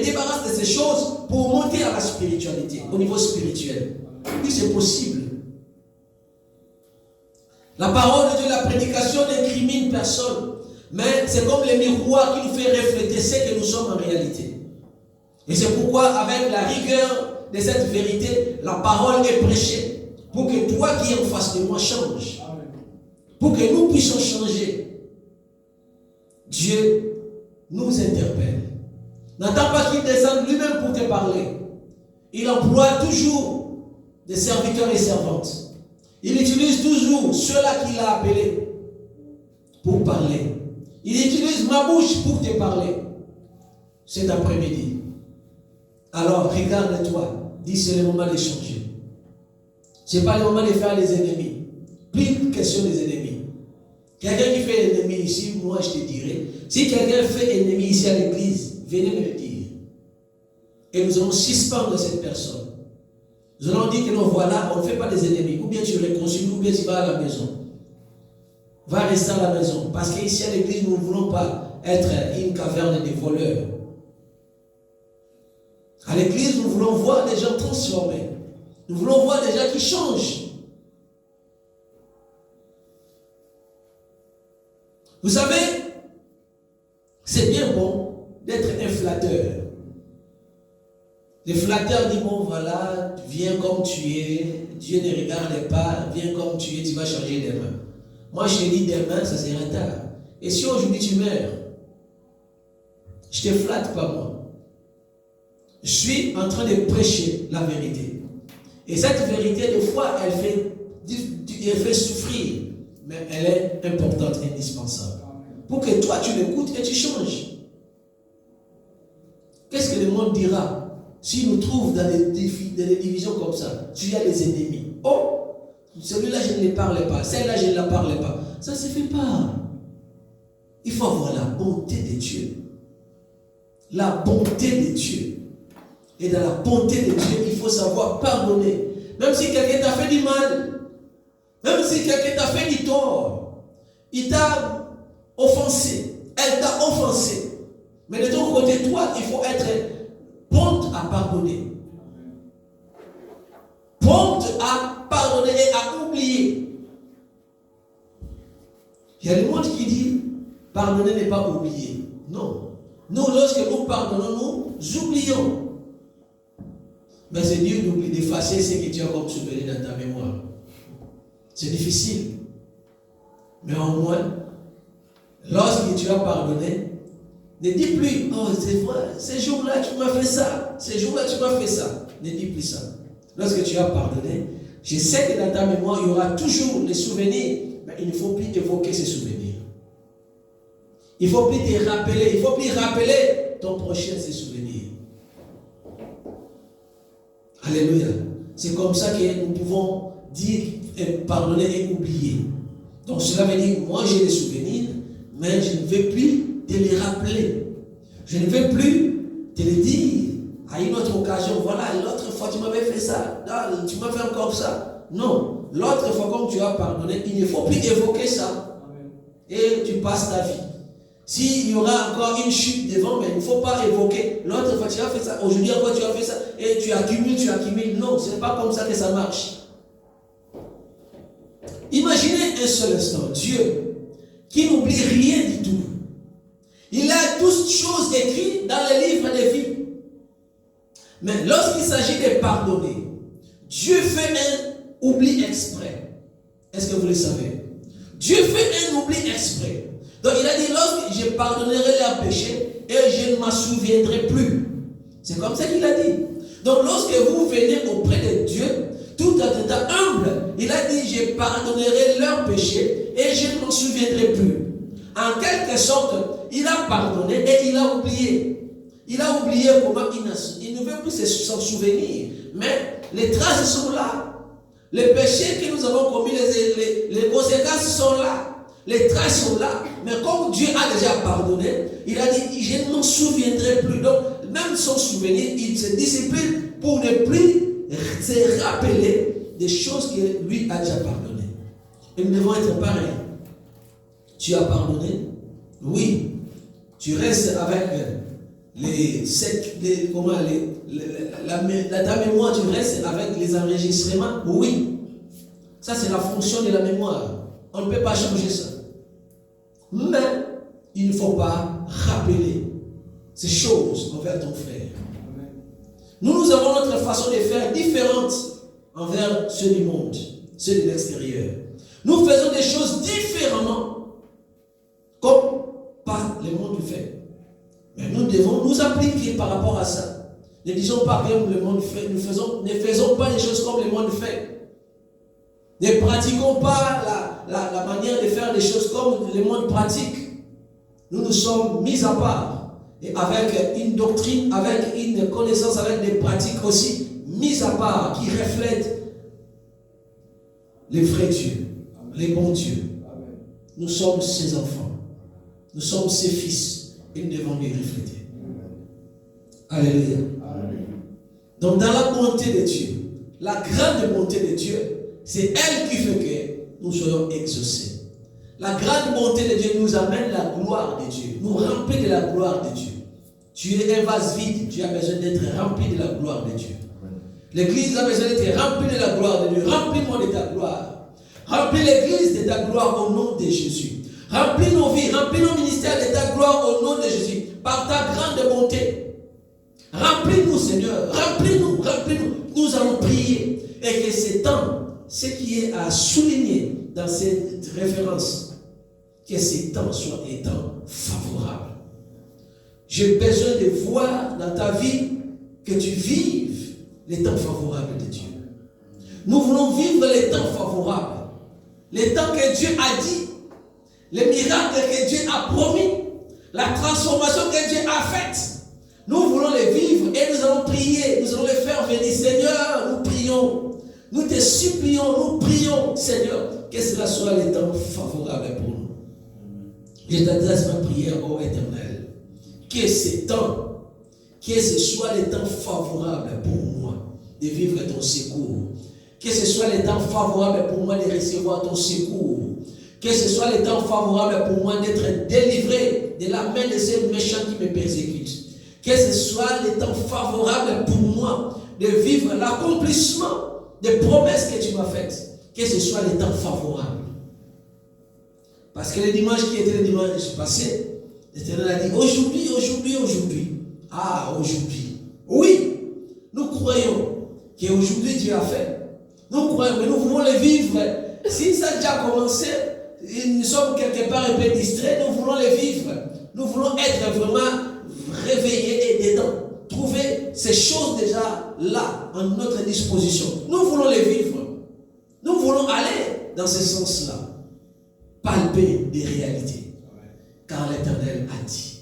débarrasse de ces choses pour monter à la spiritualité, au niveau spirituel. Oui, c'est possible. La parole de Dieu, la prédication n'incrimine personne. Mais c'est comme le miroir qui nous fait refléter ce que nous sommes en réalité. Et c'est pourquoi, avec la rigueur de cette vérité, la parole est prêchée. Pour que toi qui es en face de moi change. Pour que nous puissions changer. Dieu nous interpelle. N'attends pas qu'il descende lui-même pour te parler. Il emploie toujours des serviteurs et servantes. Il utilise toujours ceux-là qu'il a appelés pour parler. Il utilise ma bouche pour te parler cet après-midi. Alors, regarde-toi. Dis, c'est le moment de changer. Ce n'est pas le moment de faire les ennemis. Plus de question des ennemis. Quelqu'un qui fait ennemi ici, moi je te dirai, si quelqu'un fait ennemi ici à l'église, venez me le dire. Et nous allons suspendre cette personne. Nous allons dire que non, voilà, on ne fait pas des ennemis. Ou bien tu réconcilies, ou bien tu vas à la maison. Va rester à la maison. Parce qu'ici à l'église, nous ne voulons pas être une caverne de voleurs. À l'église, nous voulons voir des gens transformés. Nous voulons voir des gens qui changent. Vous savez, c'est bien bon d'être un flatteur. Les flatteurs disent, bon voilà, viens comme tu es, Dieu ne regarde pas, viens comme tu es, tu vas changer demain. Moi je te dis demain, ça sera tard. Et si aujourd'hui tu meurs, je ne te flatte pas moi. Je suis en train de prêcher la vérité. Et cette vérité, des fois, elle fait souffrir, mais elle est importante, indispensable. Pour que toi, tu l'écoutes et tu changes. Qu'est-ce que le monde dira s'il nous trouve dans des divisions comme ça? Tu as des ennemis. Oh, celui-là, je ne lui parle pas. Celle-là, je ne la parle pas. Ça ne se fait pas. Il faut avoir la bonté de Dieu. La bonté de Dieu. Et dans la bonté de Dieu, il faut savoir pardonner. Même si quelqu'un t'a fait du mal, même si quelqu'un t'a fait du tort, il t'a offensé, elle t'a offensé. Mais de ton côté, toi, il faut être prompte à pardonner. Prompte à pardonner et à oublier. Il y a le monde qui dit, pardonner n'est pas oublier. Non. Nous, lorsque nous pardonnons, nous oublions. Mais c'est dur d'effacer ce que tu as comme souvenir dans ta mémoire. C'est difficile. Mais au moins, lorsque tu as pardonné, ne dis plus, oh c'est vrai, ce jour-là tu m'as fait ça, ce jour-là tu m'as fait ça. Ne dis plus ça. Lorsque tu as pardonné, je sais que dans ta mémoire, il y aura toujours des souvenirs, mais il ne faut plus évoquer ces souvenirs. Il ne faut plus te rappeler, il ne faut plus rappeler ton prochain ces souvenirs. Alléluia. C'est comme ça que nous pouvons dire, pardonner et oublier. Donc cela veut dire, moi j'ai des souvenirs, mais je ne vais plus te les rappeler. Je ne vais plus te les dire à une autre occasion. Voilà, l'autre fois tu m'avais fait ça, là, tu m'as fait encore ça. Non, l'autre fois comme tu as pardonné, il ne faut plus évoquer ça. Et tu passes ta vie. S'il y aura encore une chute devant, mais il ne faut pas évoquer. L'autre fois tu as fait ça, aujourd'hui encore tu as fait ça, et tu accumules. Non, ce n'est pas comme ça que ça marche. Imaginez un seul instant, Dieu, qui n'oublie rien du tout. Il a toutes choses écrites dans les livres des vies. Mais lorsqu'il s'agit de pardonner, Dieu fait un oubli exprès. Est-ce que vous le savez? Dieu fait un oubli exprès. Donc il a dit, lorsque je pardonnerai leurs péchés et je ne m'en souviendrai plus. C'est comme ça qu'il a dit. Donc lorsque vous venez auprès de Dieu, tout en étant humble, il a dit, je pardonnerai leurs péchés et je ne m'en souviendrai plus. En quelque sorte, il a pardonné et il a oublié. Il a oublié comment il ne veut plus s'en souvenir. Mais les traces sont là. Les péchés que nous avons commis, les conséquences sont là. Les traces sont là. Mais comme Dieu a déjà pardonné, il a dit, je ne m'en souviendrai plus. Donc, même son souvenir, il se discipline pour ne plus se rappeler des choses que lui a déjà pardonnées. Et nous devons être pareils. Tu as pardonné? Oui. Tu restes avec ta mémoire, tu restes avec les enregistrements? Oui. Ça, c'est la fonction de la mémoire. On ne peut pas changer ça. Mais il ne faut pas rappeler ces choses envers ton frère. Nous avons notre façon de faire différente envers ceux du monde, ceux de l'extérieur. Nous faisons des choses différemment, comme par le monde le fait. Mais nous devons nous appliquer par rapport à ça. Ne disons pas comme le monde fait, ne faisons pas les choses comme le monde fait. Ne pratiquons pas la manière de faire les choses comme le monde pratique. Nous nous sommes mis à part. Et avec une doctrine, avec une connaissance, avec des pratiques aussi mises à part qui reflètent les vrais dieux, les bons dieux. Nous sommes ses enfants. Nous sommes ses fils. Et nous devons les refléter. Alléluia. Donc dans la bonté de Dieu, la grande bonté de Dieu, c'est elle qui fait que nous soyons exaucés. La grande bonté de Dieu nous amène la gloire de Dieu, nous remplit de la gloire de Dieu. Tu es un vase vide, tu as besoin d'être rempli de la gloire de Dieu. L'église a besoin d'être remplie de la gloire de Dieu. Remplis-moi de ta gloire. Remplis l'église de ta gloire au nom de Jésus. Remplis nos vies, remplis nos ministères de ta gloire au nom de Jésus, par ta grande bonté. Remplis-nous, Seigneur, remplis-nous. Nous allons prier. Et que ces temps, ce qui est à souligner dans cette référence, que ces temps soient des temps favorables. J'ai besoin de voir dans ta vie que tu vives les temps favorables de Dieu. Nous voulons vivre les temps favorables. Les temps que Dieu a dit, les miracles que Dieu a promis, la transformation que Dieu a faite. Nous voulons les vivre et nous allons prier, nous allons les faire venir. Seigneur, nous prions, nous te supplions, nous prions, Seigneur, que cela soit les temps favorables pour nous. Je t'adresse ma prière, ô Éternel. Que ces temps, que ce soit les temps favorables pour moi de vivre ton secours. Que ce soit les temps favorables pour moi de recevoir ton secours. Que ce soit les temps favorables pour moi d'être délivré de la main de ces méchants qui me persécutent. Que ce soit les temps favorables pour moi de vivre l'accomplissement des promesses que tu m'as faites. Que ce soit les temps favorables. Parce que le dimanche qui était le dimanche passé, l'Éternel a dit aujourd'hui. Ah, aujourd'hui. Oui, nous croyons qu'aujourd'hui Dieu a fait. Nous croyons, mais nous voulons les vivre. Si ça a déjà commencé, nous sommes quelque part un peu distraits, nous voulons les vivre. Nous voulons être vraiment réveillés et dedans. Trouver ces choses déjà là, en notre disposition. Nous voulons les vivre. Nous voulons aller dans ce sens-là. Palper des réalités. Car l'Éternel a dit.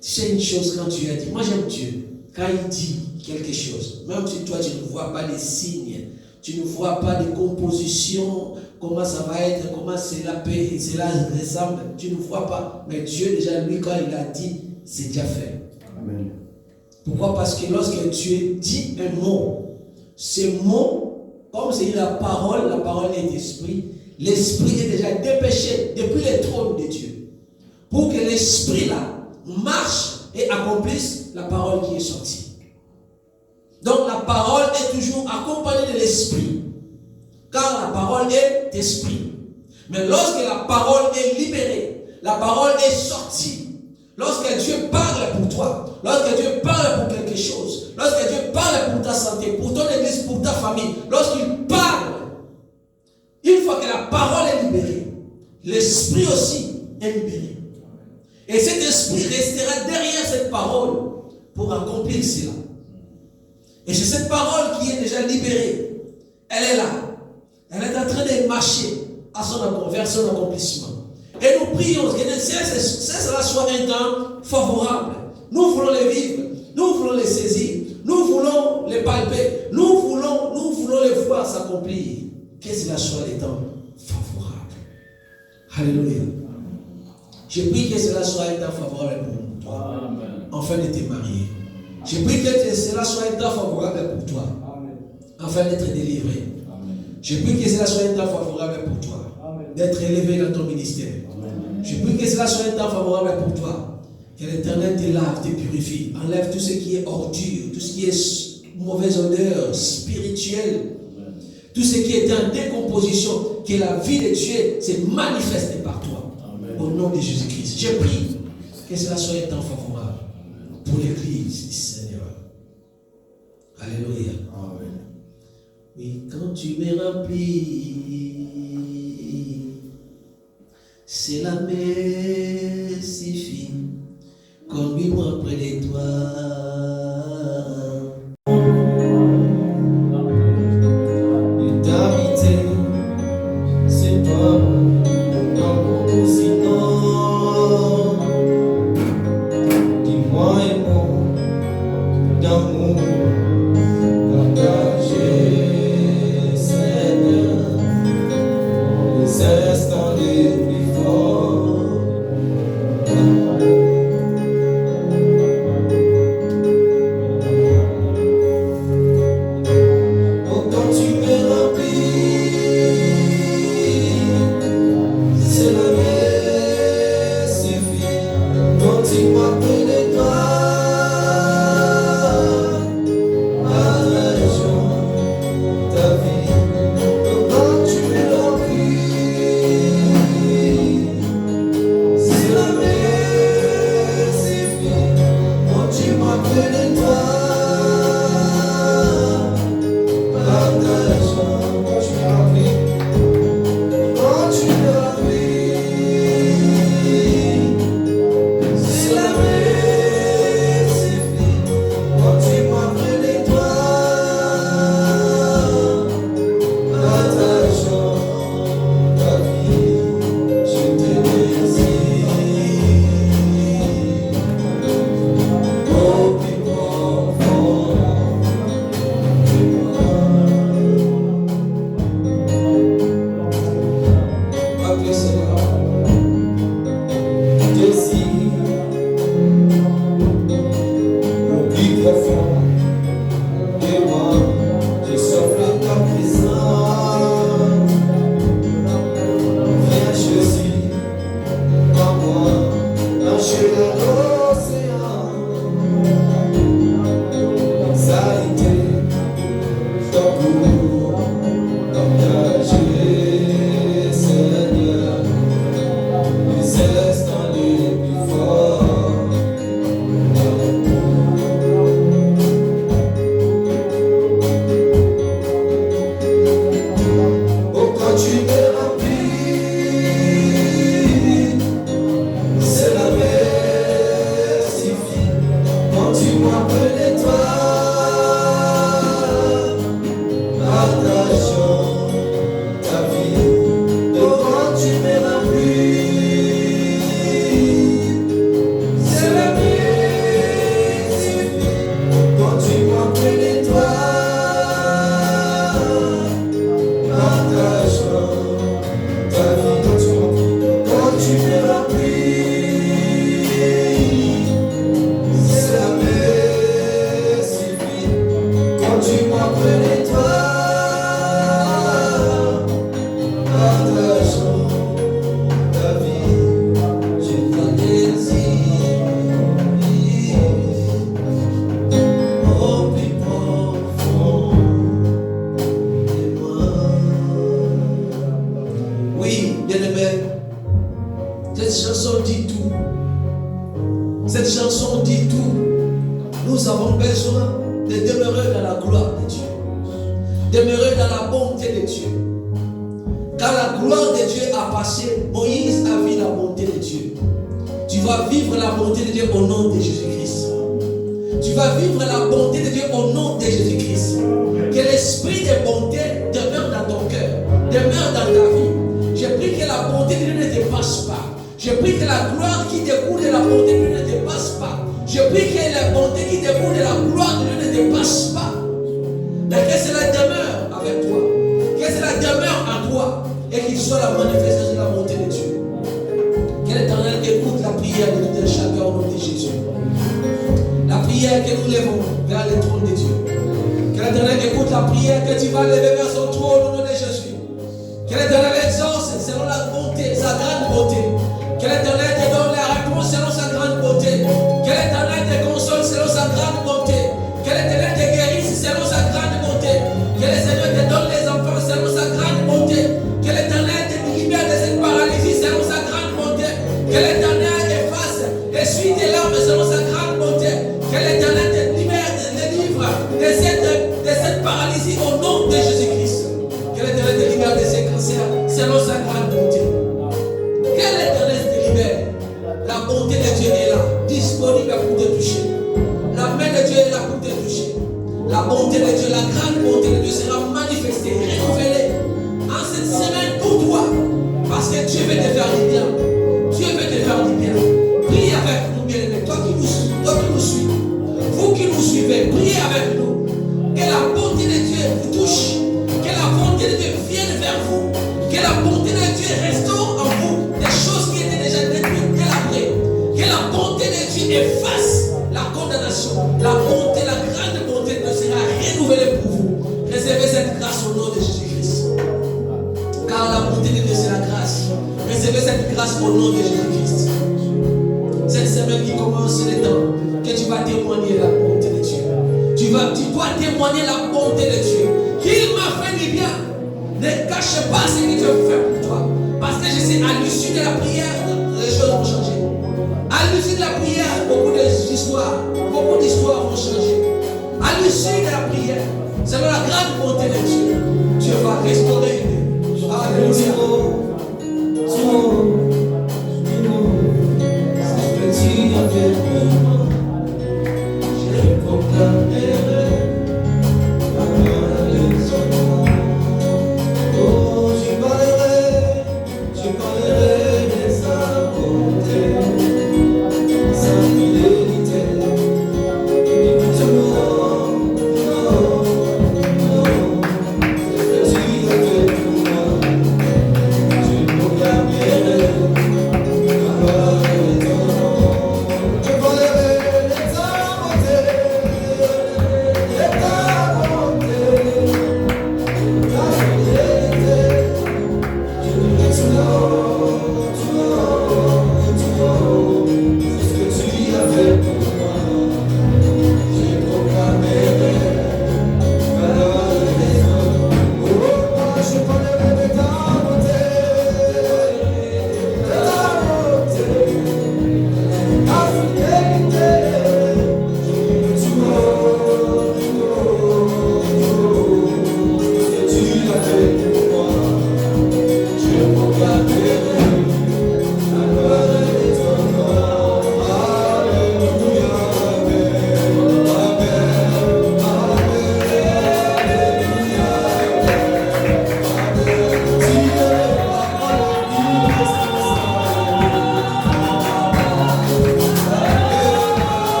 Tu sais une chose quand Dieu a dit. Moi j'aime Dieu. Quand il dit quelque chose, même si toi tu ne vois pas les signes, tu ne vois pas de composition, comment ça va être, comment cela ressemble, tu ne vois pas. Mais Dieu déjà, lui, quand il a dit, c'est déjà fait. Amen. Pourquoi? Parce que lorsque Dieu dit un mot, ce mot, comme c'est la parole est esprit, l'esprit est déjà dépêché depuis le trône de Dieu. Pour que l'esprit là marche et accomplisse la parole qui est sortie. Donc la parole est toujours accompagnée de l'esprit. Car la parole est esprit. Mais lorsque la parole est libérée, la parole est sortie, lorsque Dieu parle pour toi, lorsque Dieu parle pour quelque chose, lorsque Dieu parle pour ta santé, pour ton église, pour ta famille, lorsqu'il parle, une fois que la parole est libérée, l'esprit aussi est libéré. Et cet esprit restera derrière cette parole pour accomplir cela. Et c'est cette parole qui est déjà libérée. Elle est là. Elle est en train de marcher vers son accomplissement. Et nous prions que cela soit un temps favorable. Nous voulons les vivre. Nous voulons les saisir. Nous voulons les palper. Nous voulons les voir s'accomplir. Que cela soit les temps favorables. Alléluia. Je prie que cela soit un temps favorable pour toi. Afin de te marier. Je prie que cela soit un temps favorable pour toi. Afin d'être délivré. Je prie que cela soit un temps favorable pour toi. D'être élevé dans ton ministère. Je prie que cela soit un temps favorable pour toi. Que l'Éternel te lave, te purifie. Enlève tout ce qui est ordure, tout ce qui est mauvaise odeur spirituelle. Tout ce qui est en décomposition. Que la vie de Dieu se manifeste par toi. Amen. Au nom de Jésus-Christ. Je prie que cela soit un temps favorable pour l'Église du Seigneur. Alléluia. Amen. Oui, quand tu me remplis, c'est la mer si fine, conduis-moi près de toi. Je prie que la gloire qui découle de la bonté de Dieu ne te passe pas. Je prie que la bonté qui découle de la gloire de Dieu ne dépasse pas. Mais que cela demeure avec toi. Que cela demeure en toi. Et qu'il soit la manifestation de la bonté de Dieu. Que l'Éternel écoute la prière de tout un chacun au nom de Jésus. La prière que nous levons vers le trône de Dieu. Que l'Éternel écoute la prière que tu vas lever vers son trône au nom de Jésus. Que l'Éternel exauce selon la bonté, sa grande bonté. Que l'Éternel te donne la réponse selon sa grande bonté. Que l'Éternel te console selon sa grande bonté. Que l'Éternel te guérisse selon sa grande bonté. Que le Seigneur te donne les enfants selon sa grande bonté. Que l'Éternel te libère de cette paralysie selon sa grande bonté. Que l'Éternel efface, essuie tes larmes selon sa grande bonté. Que l'Éternel te libère, te délivre de cette paralysie au nom de Jésus-Christ. Que l'Éternel te libère de ces cancers selon sa grande bonté. Que l'Éternel te libère. La bonté de Dieu est là, disponible pour te toucher. La main de Dieu est là pour te toucher. La bonté de Dieu, la grande bonté de Dieu sera manifestée, renouvelée en cette semaine pour toi. Parce que Dieu veut te faire du bien. Dieu veut te faire du bien. Prie avec nous, bien-aimés. Toi qui nous suis, vous qui nous suivez, priez avec nous. Que la bonté de Dieu vous touche. Que la bonté de Dieu vienne vers vous. Que la bonté de Dieu restaure en vous des choses qui étaient déjà détruites dès l'après. Que la bonté de Dieu efface la condamnation. La bonté, la grande bonté de Dieu sera renouvelée pour vous. Réservez cette grâce au nom de Jésus-Christ. Car la bonté de Dieu, c'est la grâce. Réservez cette grâce au nom de Jésus-Christ. Cette semaine qui commence, c'est le temps que tu vas témoigner la bonté de Dieu. Tu dois témoigner la bonté de Dieu. Qu'il m'a fait du bien. Ne cache pas ce qu'il te fait pour toi. Parce que je sais, à l'issue de la prière, les choses vont changer. À l'issue de la prière, beaucoup d'histoires vont changer. À l'issue de la prière, selon la grande bonté de Dieu, Dieu va restaurer. Alléluia.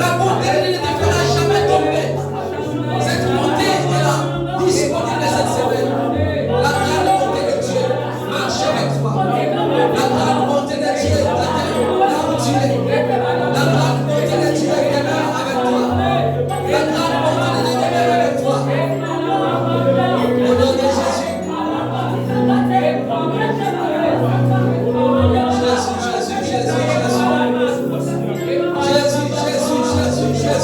La bonté de Dieu ne te fera jamais tomber. Cette bonté est là, disponible cette semaine. La grande bonté de Dieu marche avec toi. La grande bonté de Dieu t'atteint là où tu es. La grande bonté de Dieu demeure avec toi. La grande bonté de Dieu demeure avec toi. Au nom de Jésus. Jésus, Jésus, Jésus, Jésus. Jésus, Jésus, Jésus, Jésus.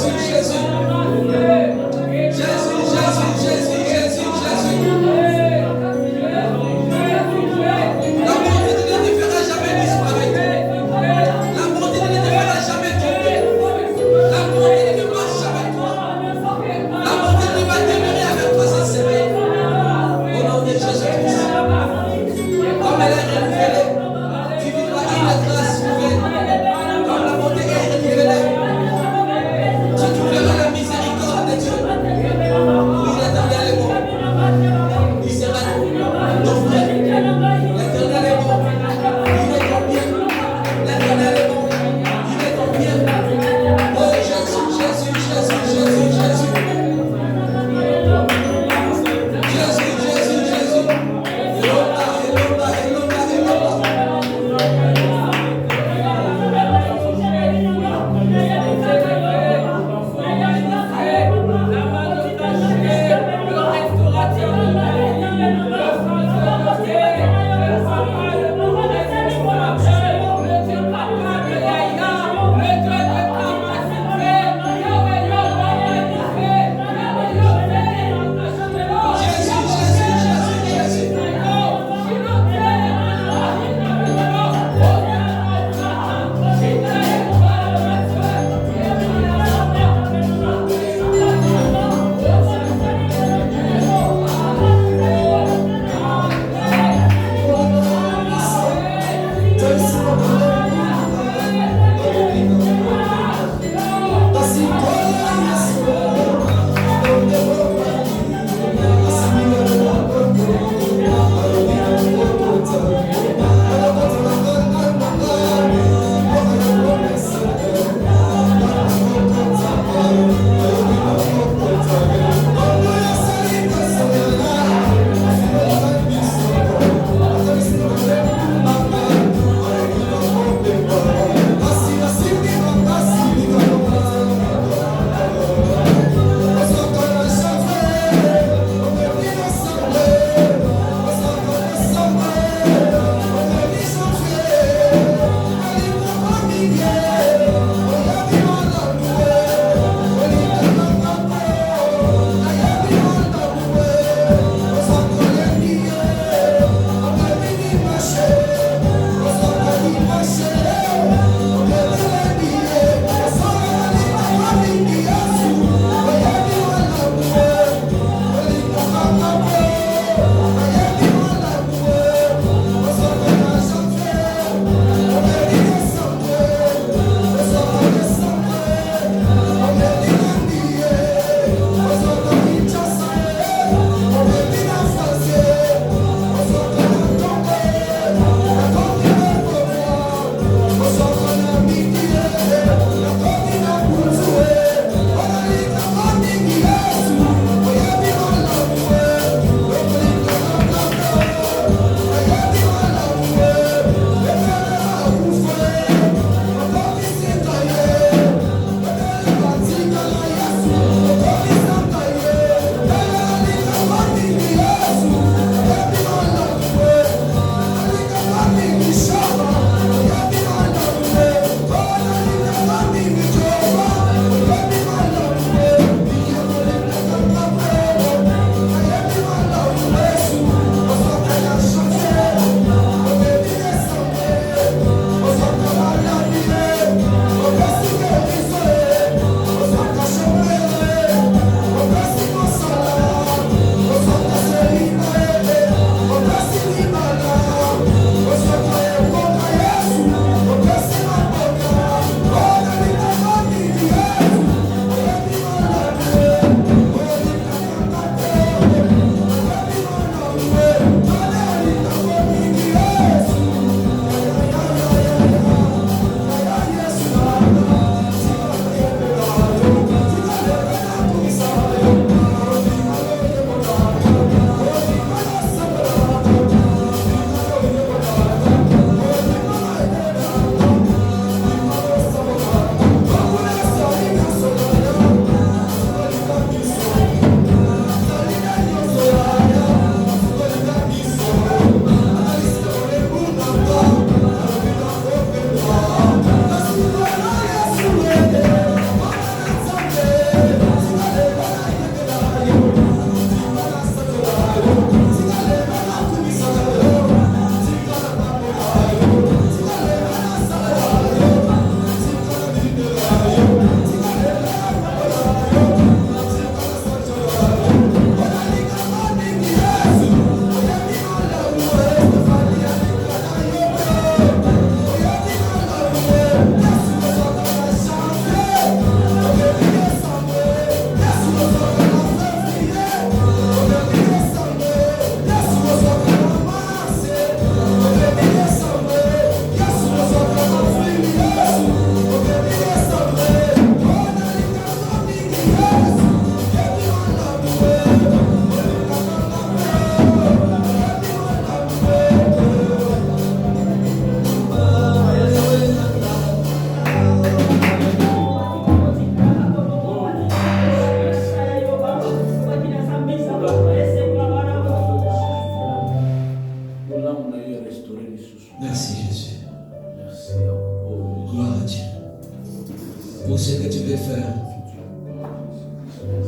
faire.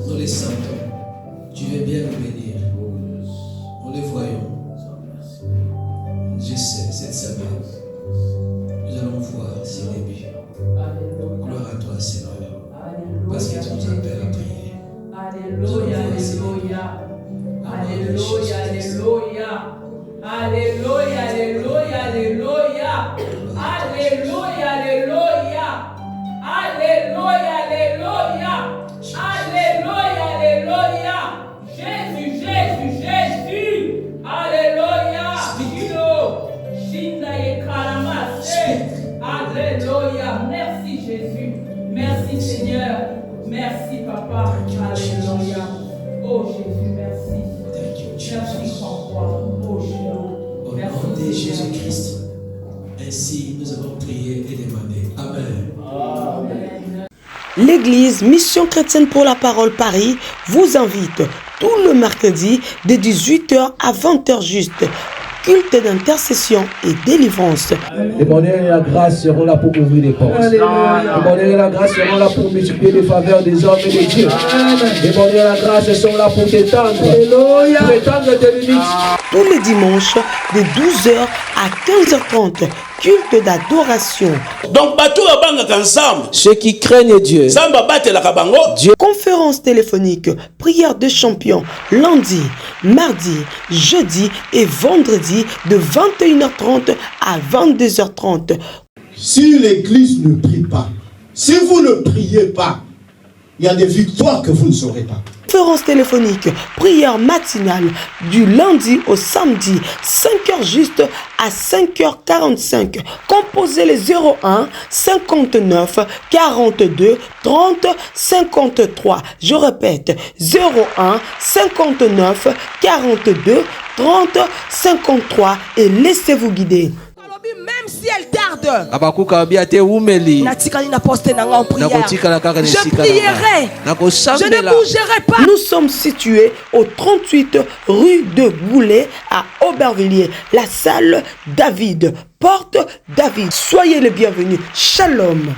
Nous les sentons. Tu veux bien nous bénir. Nous les voyons. Je sais, cette semaine, nous allons voir ces débuts. Gloire à toi, Seigneur. Parce que tu nous appelles à prier. Alléluia, Alléluia. Alléluia, Alléluia. Alléluia, Alléluia, Alléluia. Alléluia, Alléluia. Alléluia, Alléluia. Alléluia, Alléluia. Jésus, Jésus, Jésus. Alléluia. Alléluia. Merci Jésus. Merci Seigneur. Merci Papa. Alléluia. Oh Jésus, merci. Merci grand roi. Oh Jésus. Au nom de Jésus-Christ. Ainsi, nous avons prié et demandé. Amen. L'Église Mission Chrétienne pour la Parole Paris vous invite tout le mercredi de 18h à 20h juste. Culte d'intercession et délivrance. Le bonheur et la grâce seront là pour ouvrir les portes. Le bonheur et la grâce seront là pour multiplier les faveurs des hommes et des dieux. Le bonheur et la grâce sont là pour t'étendre. Pour étendre tes limites. Tous les dimanches de 12h à 15h30. Culte d'adoration. Donc, bateau à banga ensemble. Ceux qui craignent Dieu. Samba bate la kabango. Dieu. Conférence téléphonique, prière de champion, lundi, mardi, jeudi et vendredi de 21h30 à 22h30. Si l'église ne prie pas, si vous ne priez pas, il y a des victoires que vous ne saurez pas. Conférence téléphonique, prière matinale du lundi au samedi, 5h juste à 5h45. Composez les 01 59 42 30 53. Je répète, 01 59 42 30 53 et laissez-vous guider. Même si elle tarde, je prierai, je ne bougerai pas. Nous sommes situés au 38 rue de Goulet à Aubervilliers, la salle David, porte David. Soyez les bienvenus. Shalom.